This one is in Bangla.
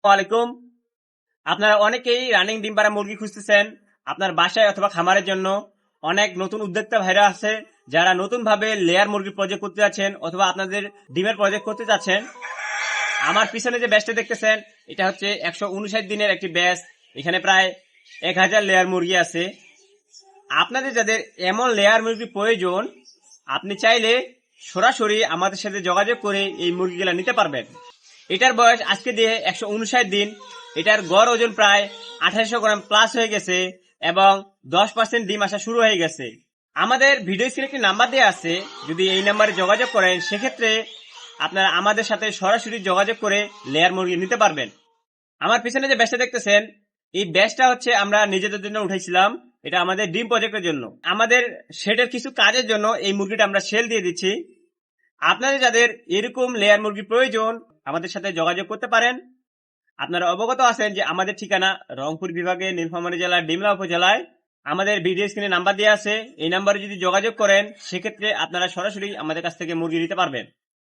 ওয়ালাইকুম। আপনারা অনেকেই রানিং ডিম পাড়া মুরগি খুঁজতেছেন আপনার বাসায় অথবা খামারের জন্য। অনেক নতুন উদ্যোক্তা ভাইরা আছে যারা নতুন ভাবে লেয়ার মুরগির প্রজেক্ট করতে যাচ্ছেন অথবা আপনাদের ডিমের প্রজেক্ট করতে যাচ্ছেন। আমার পিছনে যে ব্যাচটা দেখতেছেন এটা হচ্ছে 159 দিনের একটি ব্যাচ। এখানে প্রায় 1000 লেয়ার মুরগি আছে। আপনাদের যাদের এমন লেয়ার মুরগি প্রয়োজন, আপনি চাইলে সরাসরি আমাদের সাথে যোগাযোগ করে এই মুরগিগুলা নিতে পারবেন। এটার বয়স আজকে দিয়ে 159 দিন। এটার গড় ওজন প্রায় 2800 গ্রাম প্লাস হয়ে গেছে এবং 10% ডিম আসা শুরু হয়ে গেছে। আমাদের ভিডিও স্ক্রিনে একটি নাম্বার দেওয়া আছে, যদি এই নাম্বারে যোগাযোগ করেন সেক্ষেত্রে আপনারা আমাদের সাথে সরাসরি যোগাযোগ করে লেয়ার মুরগি নিতে পারবেন। আমার পিছনে যে ব্যাচটা দেখতেছেন এই ব্যাচটা হচ্ছে আমরা নিজেদের জন্য উঠাইছিলাম। এটা আমাদের ডিম প্রজেক্টের জন্য, আমাদের শেডের কিছু কাজের জন্য এই মুরগিটা আমরা সেল দিয়ে দিচ্ছি। আপনাদের যাদের এরকম লেয়ার মুরগি প্রয়োজন আমাদের সাথে যোগাযোগ করতে পারেন। আপনারা অবগত আছেন যে আমাদের ঠিকানা রংপুর বিভাগের নীলফামারী জেলার ডিমলা উপজেলায়। আমাদের ভিডিও স্ক্রিনে নাম্বার দেওয়া আছে, এই নাম্বারে যদি যোগাযোগ করেন সেক্ষেত্রে আপনারা সরাসরি আমাদের কাছ থেকে মুরগি নিতে পারবেন।